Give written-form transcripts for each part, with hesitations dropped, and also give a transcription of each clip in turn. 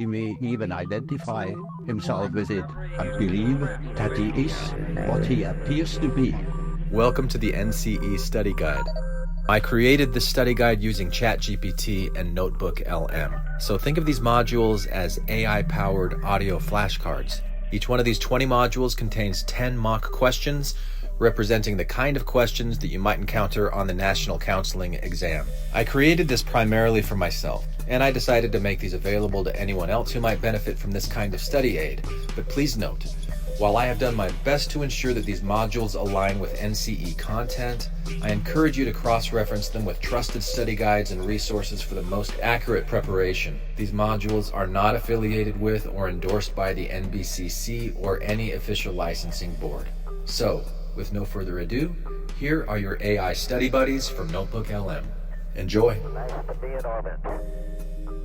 He may even identify himself with it and believe that he is what he appears to be. Welcome to the NCE Study Guide. I created this study guide using ChatGPT and Notebook LM. So think of these modules as AI-powered audio flashcards. Each one of these 20 modules contains 10 mock questions, representing the kind of questions that you might encounter on the National Counseling exam. I created this primarily for myself, and I decided to make these available to anyone else who might benefit from this kind of study aid. But please note, while I have done my best to ensure that these modules align with NCE content, I encourage you to cross-reference them with trusted study guides and resources for the most accurate preparation. These modules are not affiliated with or endorsed by the NBCC or any official licensing board. So, with no further ado, here are your AI study buddies from Notebook LM. Enjoy!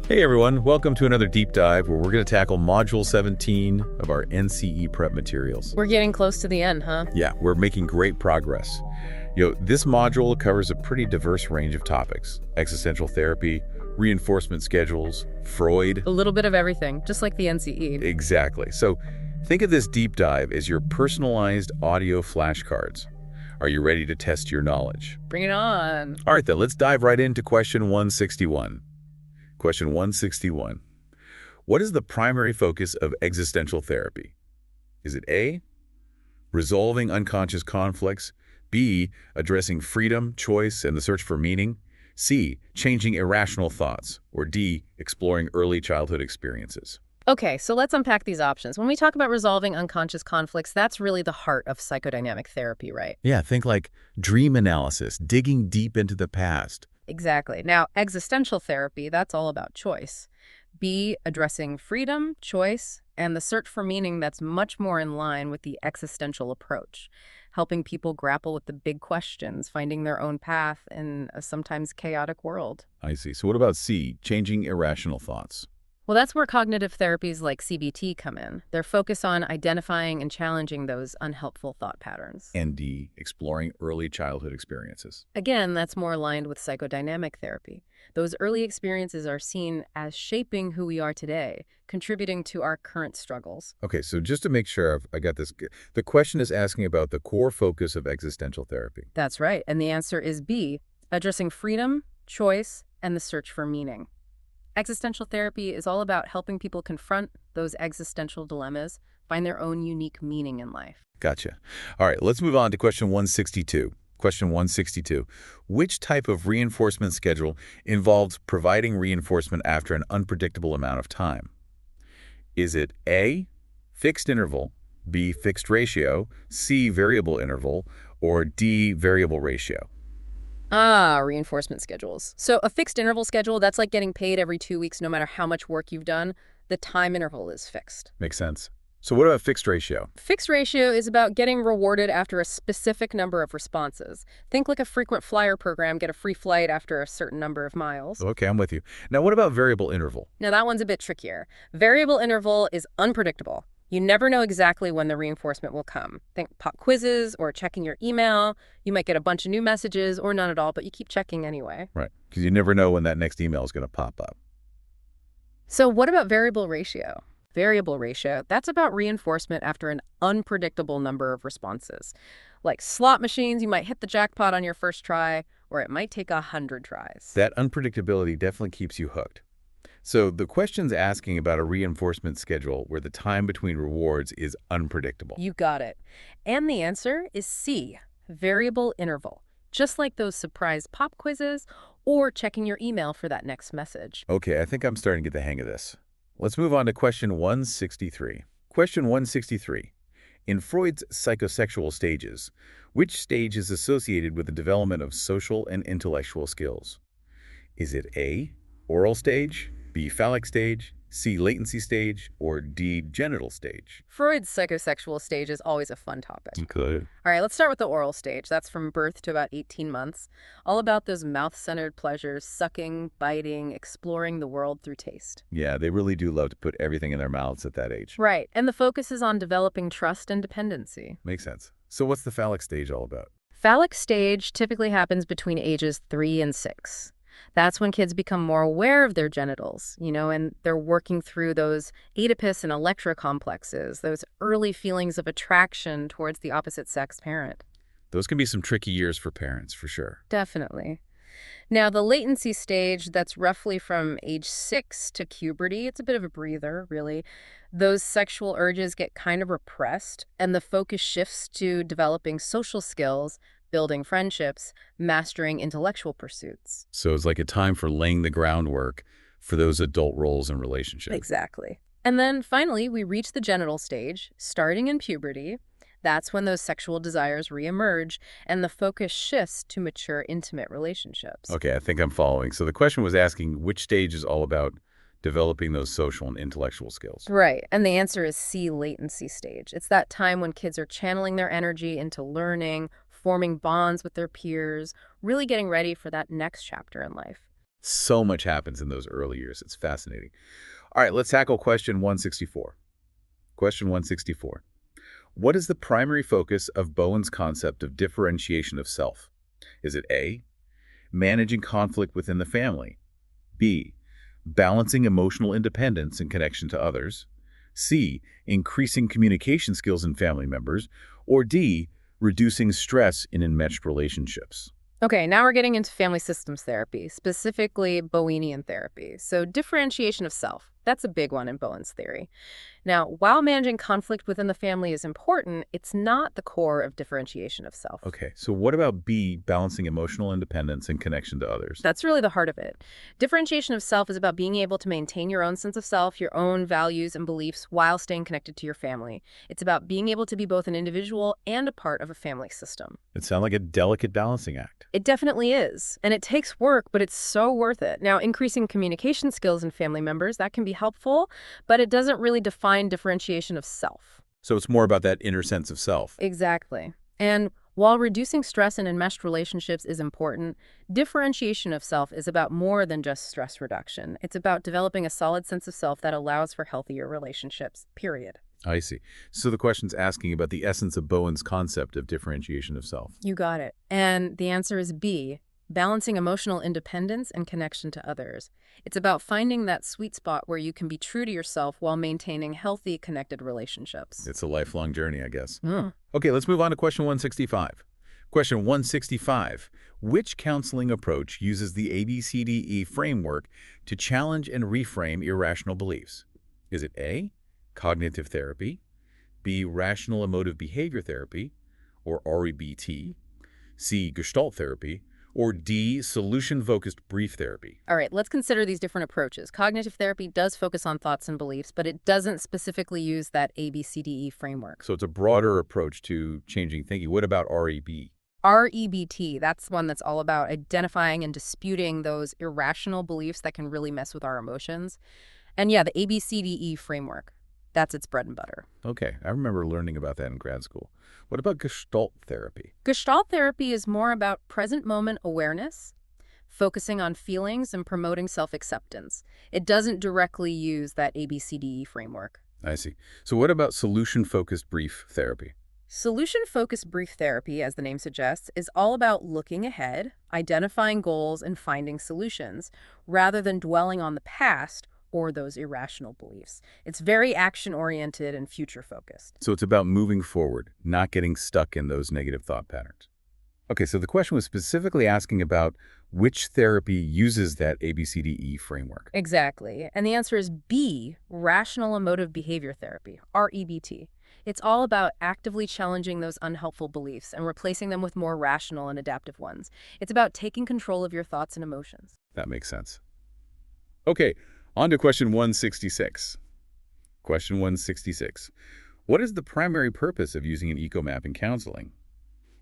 Hey everyone, welcome to another deep dive where we're going to tackle Module 17 of our NCE prep materials. We're getting close to the end, huh? Yeah, we're making great progress. This module covers a pretty diverse range of topics: existential therapy, reinforcement schedules, Freud. A little bit of everything, just like the NCE. Exactly. So think of this deep dive as your personalized audio flashcards. Are you ready to test your knowledge? Bring it on. All right, then, let's dive right into question 161. Question 161. What is the primary focus of existential therapy? Is it A, resolving unconscious conflicts, B, addressing freedom, choice, and the search for meaning, C, changing irrational thoughts, or D, exploring early childhood experiences? Okay, so let's unpack these options. When we talk about resolving unconscious conflicts, that's really the heart of psychodynamic therapy, right? Yeah, think like dream analysis, digging deep into the past. Exactly. Now, existential therapy, that's all about choice. B, addressing freedom, choice, and the search for meaning that's much more in line with the existential approach, helping people grapple with the big questions, finding their own path in a sometimes chaotic world. I see. So what about C, changing irrational thoughts? Well, that's where cognitive therapies like CBT come in. They're focused on identifying and challenging those unhelpful thought patterns. And D, exploring early childhood experiences. Again, that's more aligned with psychodynamic therapy. Those early experiences are seen as shaping who we are today, contributing to our current struggles. Okay, so just to make sure I got this, the question is asking about the core focus of existential therapy. That's right, and the answer is B, addressing freedom, choice, and the search for meaning. Existential therapy is all about helping people confront those existential dilemmas, find their own unique meaning in life. Gotcha. All right, let's move on to question 162. Question 162. Which type of reinforcement schedule involves providing reinforcement after an unpredictable amount of time? Is it A, fixed interval, B, fixed ratio, C, variable interval, or D, variable ratio? Reinforcement schedules. So a fixed interval schedule, that's like getting paid every 2 weeks no matter how much work you've done. The time interval is fixed. Makes sense. So what about fixed ratio? Fixed ratio is about getting rewarded after a specific number of responses. Think like a frequent flyer program, get a free flight after a certain number of miles. Okay, I'm with you. Now what about variable interval? Now that one's a bit trickier. Variable interval is unpredictable. You never know exactly when the reinforcement will come. Think pop quizzes or checking your email. You might get a bunch of new messages or none at all, but you keep checking anyway. Right, because you never know when that next email is going to pop up. So what about variable ratio? Variable ratio, that's about reinforcement after an unpredictable number of responses. Like slot machines, you might hit the jackpot on your first try, or it might take 100 tries. That unpredictability definitely keeps you hooked. So the question's asking about a reinforcement schedule where the time between rewards is unpredictable. You got it. And the answer is C, variable interval. Just like those surprise pop quizzes or checking your email for that next message. Okay, I think I'm starting to get the hang of this. Let's move on to question 163. Question 163. In Freud's psychosexual stages, which stage is associated with the development of social and intellectual skills? Is it A, oral stage, B, phallic stage, C, latency stage, or D, genital stage? Freud's psychosexual stage is always a fun topic. Good. All right, let's start with the oral stage. That's from birth to about 18 months. All about those mouth-centered pleasures, sucking, biting, exploring the world through taste. Yeah, they really do love to put everything in their mouths at that age. Right, and the focus is on developing trust and dependency. Makes sense. So what's the phallic stage all about? Phallic stage typically happens between ages 3 and 6. That's when kids become more aware of their genitals, and they're working through those Oedipus and Electra complexes, those early feelings of attraction towards the opposite sex parent. Those can be some tricky years for parents, for sure. Definitely. Now, the latency stage, that's roughly from age 6 to puberty, it's a bit of a breather, really. Those sexual urges get kind of repressed, and the focus shifts to developing social skills, building friendships, mastering intellectual pursuits. So it's like a time for laying the groundwork for those adult roles and relationships. Exactly. And then finally, we reach the genital stage, starting in puberty. That's when those sexual desires reemerge and the focus shifts to mature, intimate relationships. Okay, I think I'm following. So the question was asking which stage is all about developing those social and intellectual skills. Right. And the answer is C, latency stage. It's that time when kids are channeling their energy into learning, forming bonds with their peers, really getting ready for that next chapter in life. So much happens in those early years. It's fascinating. All right, let's tackle question 164. Question 164. What is the primary focus of Bowen's concept of differentiation of self? Is it A, managing conflict within the family, B, balancing emotional independence in connection to others, C, increasing communication skills in family members, or D, reducing stress in enmeshed relationships? Okay, now we're getting into family systems therapy, specifically Bowenian therapy. So differentiation of self, that's a big one in Bowen's theory. Now, while managing conflict within the family is important, it's not the core of differentiation of self. Okay, so what about B, balancing emotional independence in connection to others? That's really the heart of it. Differentiation of self is about being able to maintain your own sense of self, your own values and beliefs while staying connected to your family. It's about being able to be both an individual and a part of a family system. It sounds like a delicate balancing act. It definitely is. And it takes work, but it's so worth it. Now, increasing communication skills in family members, that can be helpful, but it doesn't really define differentiation of self. So it's more about that inner sense of self. Exactly. And while reducing stress in enmeshed relationships is important, differentiation of self is about more than just stress reduction. It's about developing a solid sense of self that allows for healthier relationships, period. I see. So the question's asking about the essence of Bowen's concept of differentiation of self. You got it. And the answer is B, balancing emotional independence and connection to others. It's about finding that sweet spot where you can be true to yourself while maintaining healthy, connected relationships. It's a lifelong journey, I guess. Mm. Okay, let's move on to question 165. Question 165. Which counseling approach uses the ABCDE framework to challenge and reframe irrational beliefs? Is it A, cognitive therapy, B, rational emotive behavior therapy, or REBT, C, Gestalt therapy, or D, solution-focused brief therapy? All right, let's consider these different approaches. Cognitive therapy does focus on thoughts and beliefs, but it doesn't specifically use that ABCDE framework. So it's a broader approach to changing thinking. What about REB? REBT, that's one that's all about identifying and disputing those irrational beliefs that can really mess with our emotions. And yeah, the ABCDE framework, that's its bread and butter. Okay, I remember learning about that in grad school. What about Gestalt therapy? Gestalt therapy is more about present moment awareness, focusing on feelings and promoting self-acceptance. It doesn't directly use that ABCDE framework. I see. So what about solution-focused brief therapy? Solution-focused brief therapy, as the name suggests, is all about looking ahead, identifying goals, and finding solutions, rather than dwelling on the past or those irrational beliefs. It's very action-oriented and future-focused. So it's about moving forward, not getting stuck in those negative thought patterns. Okay, so the question was specifically asking about which therapy uses that ABCDE framework. Exactly. And the answer is B, rational emotive behavior therapy, REBT. It's all about actively challenging those unhelpful beliefs and replacing them with more rational and adaptive ones. It's about taking control of your thoughts and emotions. That makes sense. Okay, on to question 166. Question 166. What is the primary purpose of using an eco-map in counseling?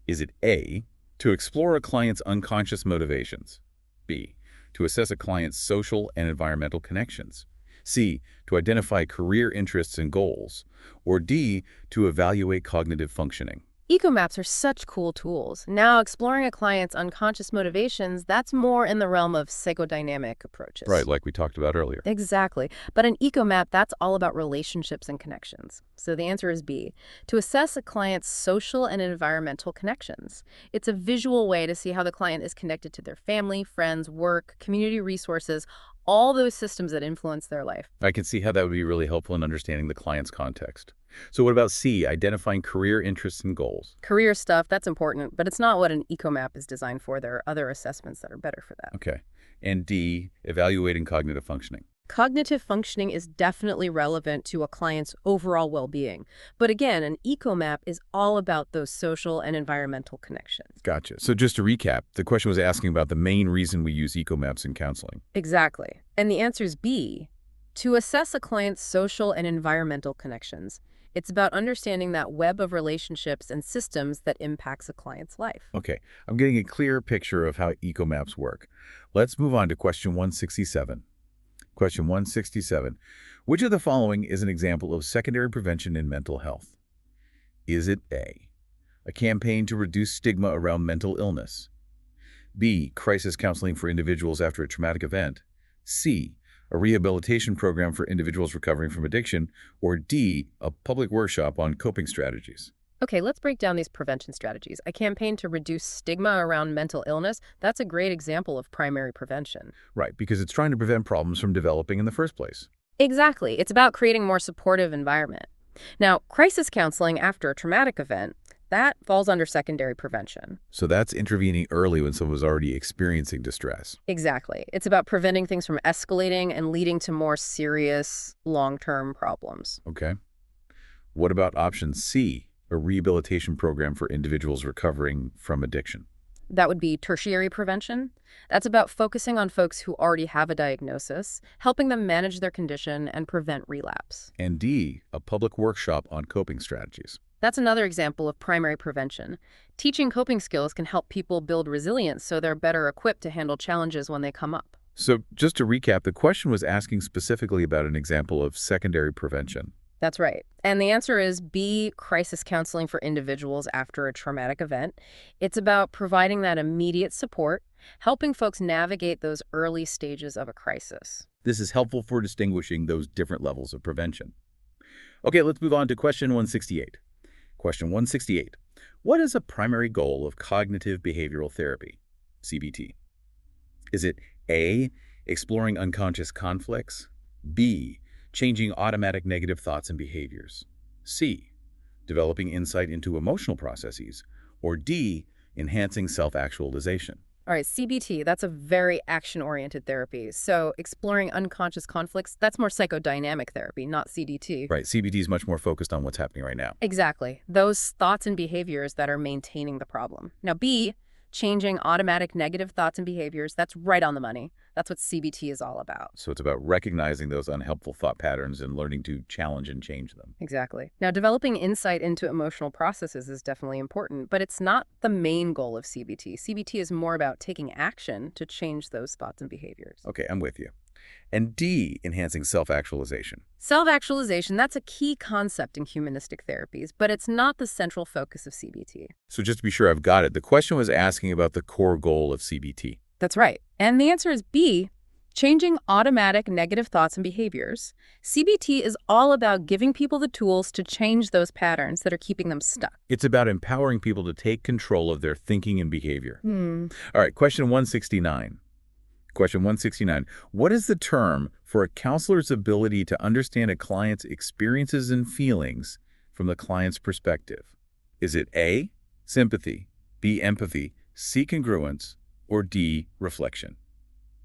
Is it A, to explore a client's unconscious motivations, B, to assess a client's social and environmental connections, C, to identify career interests and goals, or D, to evaluate cognitive functioning? Eco maps are such cool tools. Now, exploring a client's unconscious motivations, that's more in the realm of psychodynamic approaches. Right, like we talked about earlier. Exactly. But an eco map, that's all about relationships and connections. So the answer is B, to assess a client's social and environmental connections. It's a visual way to see how the client is connected to their family, friends, work, community resources, all those systems that influence their life. I can see how that would be really helpful in understanding the client's context. So what about C, identifying career interests and goals? Career stuff, that's important, but it's not what an eco map is designed for. There are other assessments that are better for that. Okay. And D, evaluating cognitive functioning. Cognitive functioning is definitely relevant to a client's overall well-being. But again, an eco map is all about those social and environmental connections. Gotcha. So just to recap, the question was asking about the main reason we use eco maps in counseling. Exactly. And the answer is B, to assess a client's social and environmental connections. It's about understanding that web of relationships and systems that impacts a client's life. Okay, I'm getting a clear picture of how eco maps work. Let's move on to question 167. Question 167. Which of the following is an example of secondary prevention in mental health? Is it A, campaign to reduce stigma around mental illness? B, crisis counseling for individuals after a traumatic event? C, a rehabilitation program for individuals recovering from addiction? Or D, a public workshop on coping strategies? Okay, let's break down these prevention strategies. A campaign to reduce stigma around mental illness, that's a great example of primary prevention. Right, because it's trying to prevent problems from developing in the first place. Exactly. It's about creating a more supportive environment. Now, crisis counseling after a traumatic event, that falls under secondary prevention. So that's intervening early when someone was already experiencing distress. Exactly. It's about preventing things from escalating and leading to more serious long-term problems. Okay. What about option C, a rehabilitation program for individuals recovering from addiction? That would be tertiary prevention. That's about focusing on folks who already have a diagnosis, helping them manage their condition and prevent relapse. And D, a public workshop on coping strategies. That's another example of primary prevention. Teaching coping skills can help people build resilience so they're better equipped to handle challenges when they come up. So just to recap, the question was asking specifically about an example of secondary prevention. That's right. And the answer is B, crisis counseling for individuals after a traumatic event. It's about providing that immediate support, helping folks navigate those early stages of a crisis. This is helpful for distinguishing those different levels of prevention. Okay, let's move on to question 168. Question 168. What is a primary goal of cognitive behavioral therapy, CBT? Is it A, exploring unconscious conflicts? B, changing automatic negative thoughts and behaviors? C, developing insight into emotional processes? Or D, enhancing self-actualization? All right, CBT, that's a very action-oriented therapy. So exploring unconscious conflicts, that's more psychodynamic therapy, not CDT. Right, CBT is much more focused on what's happening right now. Exactly. Those thoughts and behaviors that are maintaining the problem. Now, B, changing automatic negative thoughts and behaviors, that's right on the money. That's what CBT is all about. So it's about recognizing those unhelpful thought patterns and learning to challenge and change them. Exactly. Now, developing insight into emotional processes is definitely important, but it's not the main goal of CBT. CBT is more about taking action to change those thoughts and behaviors. Okay, I'm with you. And D, enhancing self-actualization. Self-actualization, that's a key concept in humanistic therapies, but it's not the central focus of CBT. So just to be sure I've got it, the question was asking about the core goal of CBT. That's right. And the answer is B, changing automatic negative thoughts and behaviors. CBT is all about giving people the tools to change those patterns that are keeping them stuck. It's about empowering people to take control of their thinking and behavior. All right, question 169. Question 169. What is the term for a counselor's ability to understand a client's experiences and feelings from the client's perspective? Is it A, sympathy, B, empathy, C, congruence, or D, reflection?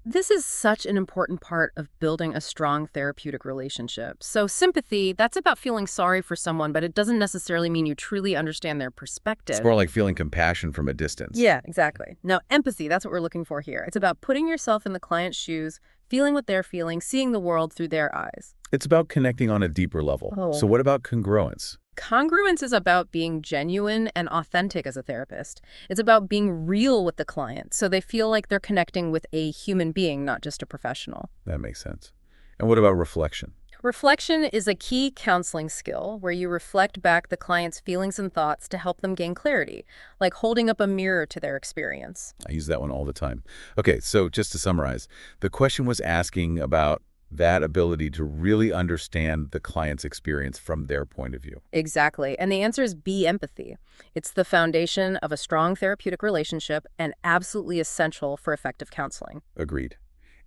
This is such an important part of building a strong therapeutic relationship. So sympathy, that's about feeling sorry for someone, but it doesn't necessarily mean you truly understand their perspective. It's more like feeling compassion from a distance. Yeah, exactly. Now, empathy, that's what we're looking for here. It's about putting yourself in the client's shoes, feeling what they're feeling, seeing the world through their eyes. It's about connecting on a deeper level. Oh. So what about congruence? Congruence is about being genuine and authentic as a therapist. It's about being real with the client, so they feel like they're connecting with a human being, not just a professional. That makes sense. And what about reflection? Reflection is a key counseling skill where you reflect back the client's feelings and thoughts to help them gain clarity, like holding up a mirror to their experience. I use that one all the time. Okay, so just to summarize, the question was asking about that ability to really understand the client's experience from their point of view. Exactly. And the answer is B, empathy. It's the foundation of a strong therapeutic relationship and absolutely essential for effective counseling. Agreed.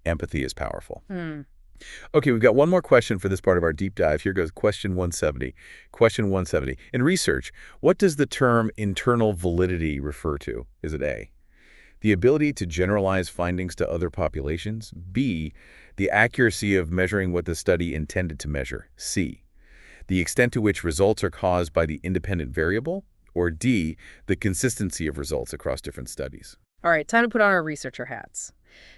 Empathy is powerful. Okay, we've got one more question for this part of our deep dive. Here goes question 170. Question 170. In research, what does the term internal validity refer to? Is it A, the ability to generalize findings to other populations? B, the accuracy of measuring what the study intended to measure? C, the extent to which results are caused by the independent variable? Or D, the consistency of results across different studies? All right, time to put on our researcher hats.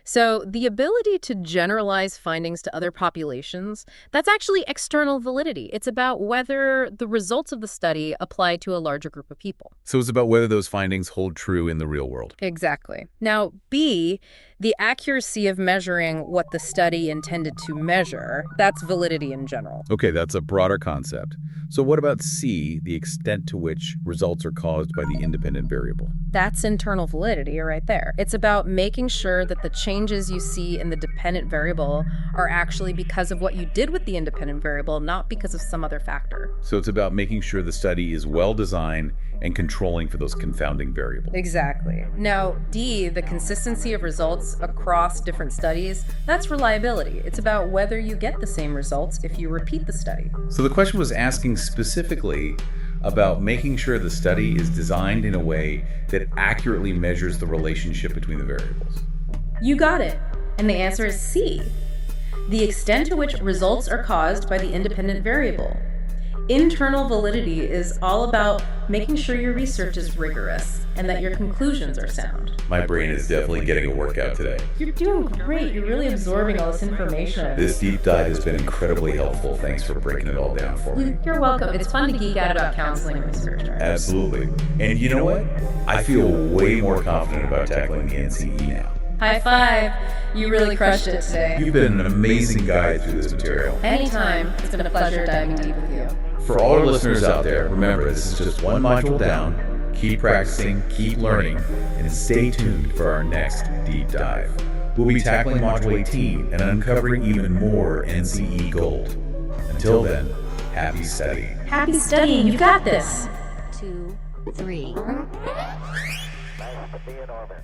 So the ability to generalize findings to other populations, that's actually external validity. It's about whether the results of the study apply to a larger group of people. So it's about whether those findings hold true in the real world. Exactly. Now, B, the accuracy of measuring what the study intended to measure, that's validity in general. Okay, that's a broader concept. So what about C, the extent to which results are caused by the independent variable? That's internal validity right there. It's about making sure that the changes you see in the dependent variable are actually because of what you did with the independent variable, not because of some other factor. So it's about making sure the study is well designed and controlling for those confounding variables. Exactly. Now, D, the consistency of results across different studies, that's reliability. It's about whether you get the same results if you repeat the study. So the question was asking specifically about making sure the study is designed in a way that accurately measures the relationship between the variables. You got it. And the answer is C, the extent to which results are caused by the independent variable. Internal validity is all about making sure your research is rigorous and that your conclusions are sound. My brain is definitely getting a workout today. You're doing great. You're really absorbing all this information. This deep dive has been incredibly helpful. Thanks for breaking it all down for me. You're welcome. It's fun to geek out about counseling and research. Absolutely. And you know what? I feel way more confident about tackling the NCE now. High five. You really crushed it today. You've been an amazing guide through this material. Anytime. It's been a pleasure diving deep with you. For all our listeners out there, remember, this is just one module down. Keep practicing, keep learning, and stay tuned for our next deep dive. We'll be tackling Module 18 and uncovering even more NCE gold. Until then, happy studying. Happy studying. You got this. 2, 3. Nice to be in orbit.